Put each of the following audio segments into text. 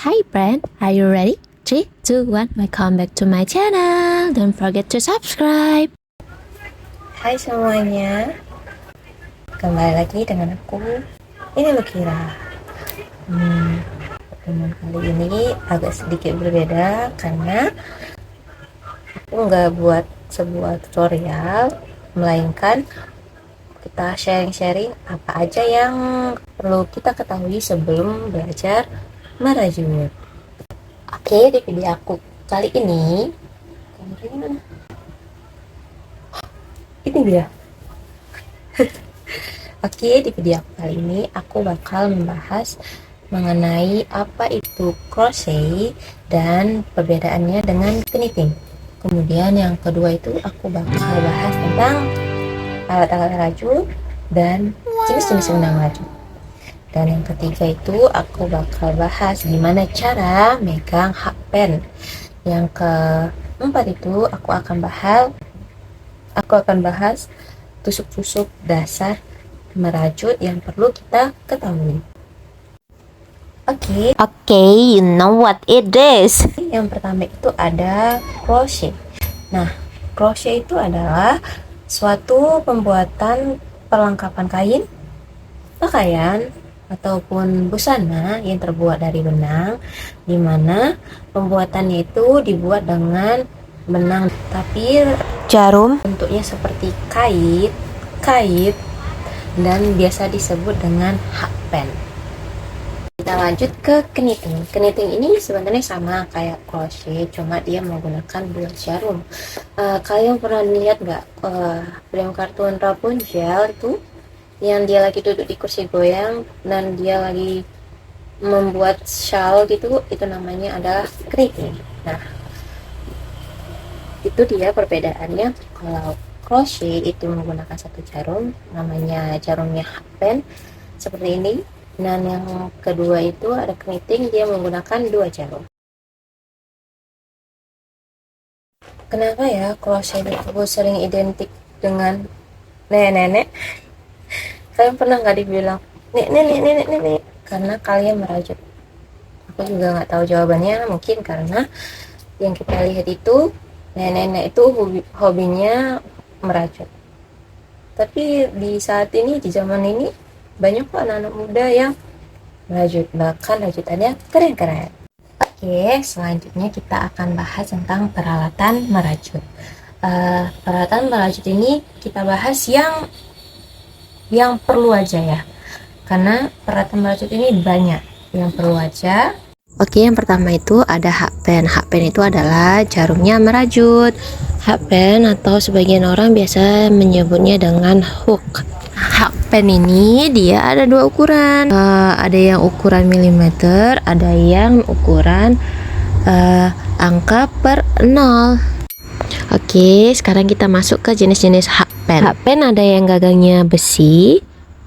Hi friend, are you ready? 3, 2, 1, welcome back to my channel. Don't forget to subscribe. Hai semuanya, kembali lagi dengan aku. Ini Lukira. Pertemuan kali ini agak sedikit berbeda karena aku nggak buat sebuah tutorial, melainkan kita sharing-sharing apa aja yang perlu kita ketahui sebelum belajar merajut. Oke, di video aku kali ini, kameranya mana? Ini dia. Oke, di video kali ini aku bakal membahas mengenai apa itu crochet dan perbedaannya dengan knitting. Kemudian yang kedua itu aku bakal bahas tentang alat-alat rajut dan jenis-jenis benang rajut. Dan yang ketiga itu aku bakal bahas gimana cara megang hakpen. Yang keempat itu aku akan bahas tusuk-tusuk dasar merajut yang perlu kita ketahui. Oke, Okay, you know what it is. yang pertama itu ada crochet. Nah, crochet itu adalah suatu pembuatan perlengkapan kain, pakaian, ataupun busana yang terbuat dari benang, di mana pembuatannya itu dibuat dengan benang tapi Jarum. bentuknya seperti kait dan biasa disebut dengan hakpen. Kita lanjut ke knitting. Knitting ini sebenarnya sama kayak crochet, cuma dia menggunakan dua jarum. Kalian pernah lihat nggak film kartun Rapunzel itu yang dia lagi duduk di kursi goyang dan dia lagi membuat shawl gitu? Itu namanya adalah knitting. Nah, itu dia perbedaannya. Kalau crochet itu menggunakan satu jarum, namanya jarumnya hakpen seperti ini, dan yang kedua itu ada knitting, dia menggunakan dua jarum. Kenapa ya crochet itu sering identik dengan nenek-nenek? Kalian pernah nggak dibilang nenek? Karena kalian merajut. Aku juga nggak tahu jawabannya, mungkin karena yang kita lihat itu nenek-nenek itu hobinya merajut. Tapi di saat ini, di zaman ini, banyak kok anak-anak muda yang merajut, bahkan rajutannya keren-keren. Oke, selanjutnya kita akan bahas tentang peralatan merajut. Peralatan merajut ini kita bahas yang perlu aja ya, karena peralatan merajut ini banyak yang perlu aja. Oke, yang pertama itu ada hakpen. Hakpen itu adalah jarumnya merajut. Hakpen atau sebagian orang biasa menyebutnya dengan hook. Hakpen ini dia ada dua ukuran. Ada yang ukuran milimeter, ada yang ukuran angka per 0. Oke, sekarang kita masuk ke jenis-jenis hakpen. Hakpen ada yang gagangnya besi,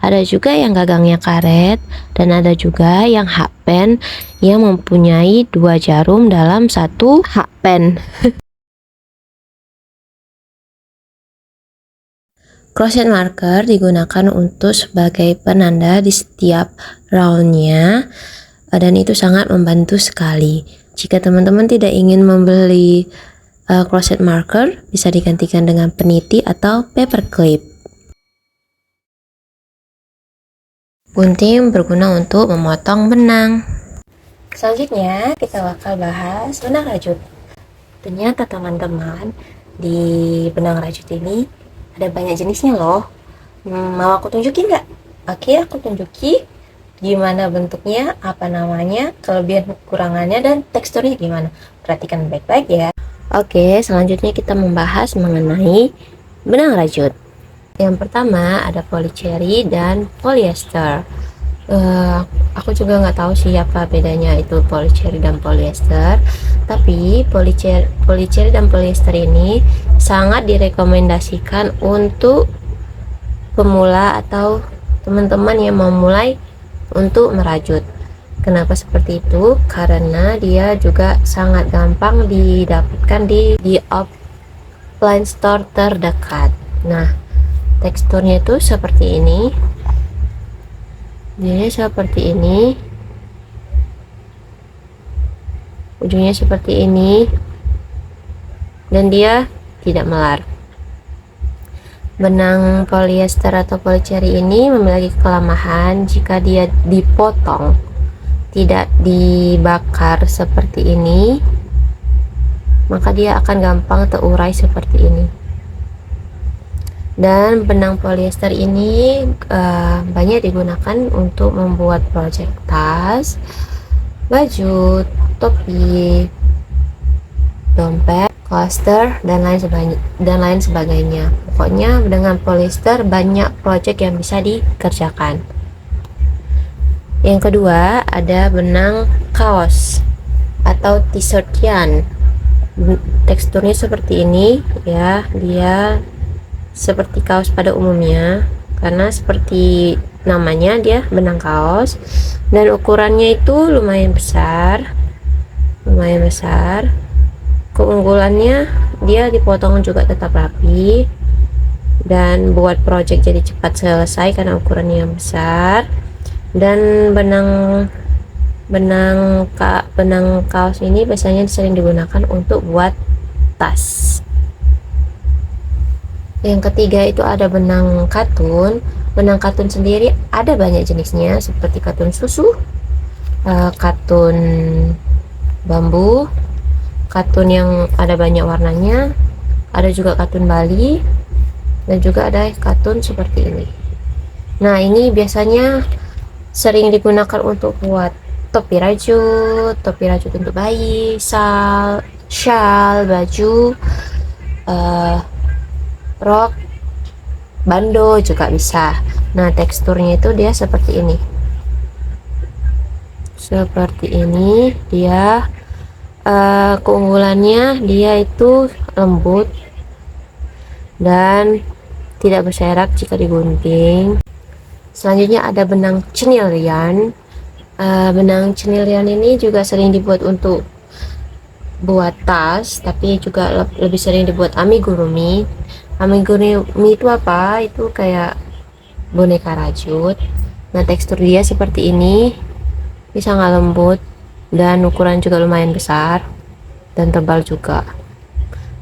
ada juga yang gagangnya karet, dan ada juga yang hakpen yang mempunyai dua jarum dalam satu hakpen. Crochet marker digunakan untuk sebagai penanda di setiap roundnya, dan itu sangat membantu sekali. Jika teman-teman tidak ingin membeli crochet marker, bisa digantikan dengan peniti atau paperclip. Gunting berguna untuk memotong benang. Selanjutnya kita bakal bahas benang rajut. Ternyata teman-teman, di benang rajut ini ada banyak jenisnya loh. Mau aku tunjukin nggak? Oke, aku tunjuki gimana bentuknya, apa namanya, kelebihan kekurangannya, dan teksturnya gimana. Perhatikan baik-baik ya. Oke, selanjutnya kita membahas mengenai benang rajut. Yang pertama ada polycherry dan polyester. Aku juga nggak tahu sih apa bedanya itu polycherry dan polyester, tapi polycherry dan polyester ini sangat direkomendasikan untuk pemula atau teman-teman yang mau mulai untuk merajut. Kenapa seperti itu? Karena dia juga sangat gampang didapatkan di offline store terdekat. Nah, teksturnya itu seperti ini. Jadi seperti ini. ujungnya seperti ini, dan dia tidak melar. Benang polyester atau polyceri ini memiliki kelemahan jika dia dipotong, tidak dibakar seperti ini, maka dia akan gampang terurai seperti ini. Dan benang polyester ini banyak digunakan untuk membuat project tas, baju, topi, dompet, coaster, dan lain sebagainya. Pokoknya dengan polyester banyak project yang bisa dikerjakan. Yang kedua ada benang kaos atau t-shirt yarn. Teksturnya seperti ini ya, dia seperti kaos pada umumnya karena seperti namanya dia benang kaos, dan ukurannya itu lumayan besar. Keunggulannya dia dipotong juga tetap rapi dan buat project jadi cepat selesai karena ukurannya yang besar. Dan benang kaos ini biasanya sering digunakan untuk buat tas. Yang ketiga itu ada benang katun. Benang katun sendiri ada banyak jenisnya, seperti katun susu, katun bambu, katun yang ada banyak warnanya, ada juga katun Bali, dan juga ada katun seperti ini. Nah, ini biasanya sering digunakan untuk buat topi rajut untuk bayi, shawl, baju, rok, bando juga bisa. Nah, teksturnya itu dia seperti ini. Dia keunggulannya dia itu lembut dan tidak berserak jika digunting. Selanjutnya ada benang chenille yarn. Benang chenille yarn ini juga sering dibuat untuk buat tas, tapi juga lebih sering dibuat amigurumi. Amigurumi itu apa? Itu kayak boneka rajut. Nah, tekstur dia seperti ini, bisa sangat lembut dan ukuran juga lumayan besar dan tebal juga,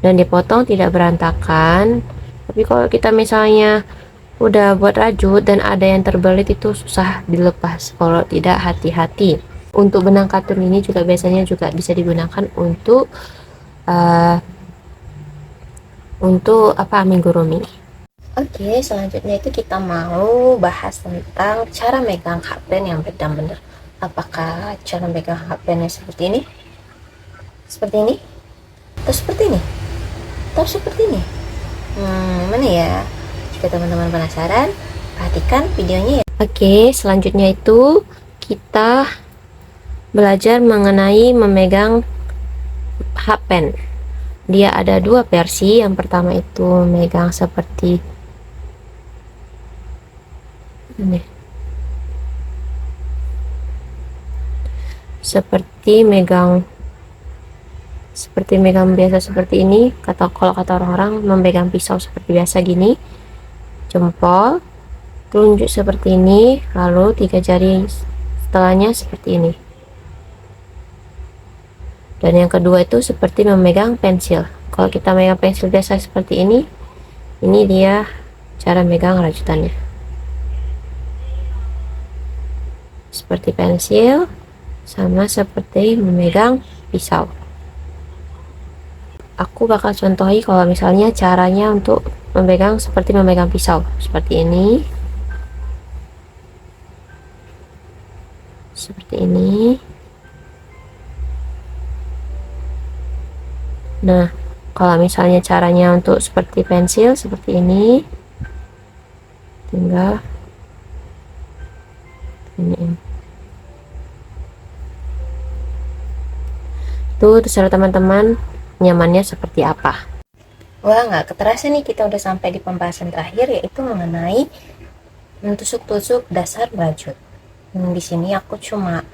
dan dipotong tidak berantakan. Tapi kalau kita misalnya udah buat rajut dan ada yang terbelit, itu susah dilepas kalau tidak hati-hati. Untuk benang katun ini juga biasanya juga bisa digunakan untuk amigurumi. Oke, selanjutnya itu kita mau bahas tentang cara megang hakpen yang benar-benar. Apakah cara megang hakpennya seperti ini, atau seperti ini, atau seperti ini? Mana ya? Jika teman-teman penasaran, perhatikan videonya ya. Oke, selanjutnya itu kita belajar mengenai memegang hakpen. Dia ada dua versi. Yang pertama itu megang seperti ini, seperti megang biasa seperti ini. Kalau kata orang-orang memegang pisau seperti biasa gini, jempol, telunjuk seperti ini, lalu 3 jari setelahnya seperti ini. Dan yang kedua itu seperti memegang pensil. Kalau kita memegang pensil biasa seperti ini dia cara megang rajutannya seperti pensil, sama seperti memegang pisau. Aku bakal contohi kalau misalnya caranya untuk memegang seperti memegang pisau, seperti ini, Nah, kalau misalnya caranya untuk seperti pensil seperti ini, tinggal ini. Tuh, terserah teman-teman nyamannya seperti apa. Wah, nggak terasa nih kita udah sampai di pembahasan terakhir, yaitu mengenai mentusuk-tusuk dasar rajut. Di sini aku cuma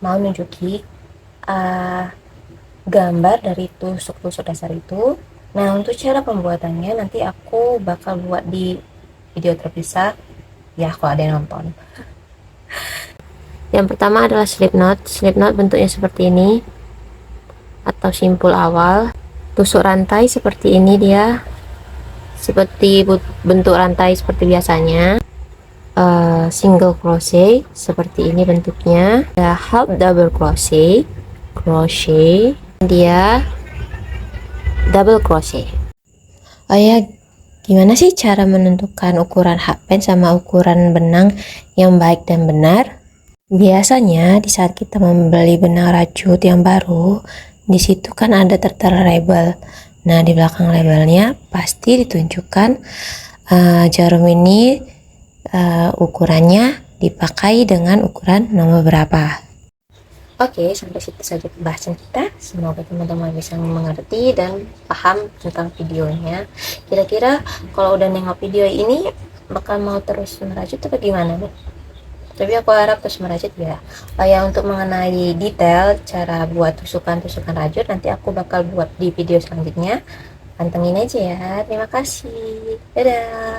mau nunjuki gambar dari tusuk-tusuk dasar itu. Nah, untuk cara pembuatannya nanti aku bakal buat di video terpisah ya, kalau ada yang nonton. Yang pertama adalah slip knot. Slip knot bentuknya seperti ini. atau simpul awal. Tusuk rantai seperti ini dia, seperti bentuk rantai seperti biasanya. Single crochet seperti ini bentuknya. Ada half double crochet, dia double crochet. Oh ya, gimana sih cara menentukan ukuran hakpen sama ukuran benang yang baik dan benar? Biasanya di saat kita membeli benang rajut yang baru, di situ kan ada tertera label. Nah, di belakang labelnya pasti ditunjukkan jarum ini ukurannya dipakai dengan ukuran nomor berapa. Oke, sampai situ saja pembahasan kita. Semoga teman-teman bisa mengerti dan paham tentang videonya. Kira-kira kalau udah nengok video ini bakal mau terus merajut atau gimana nih? Tapi aku harap terus merajut ya. Untuk mengenai detail cara buat tusukan-tusukan rajut nanti aku bakal buat di video selanjutnya. Pantengin aja ya. Terima kasih. Dadah.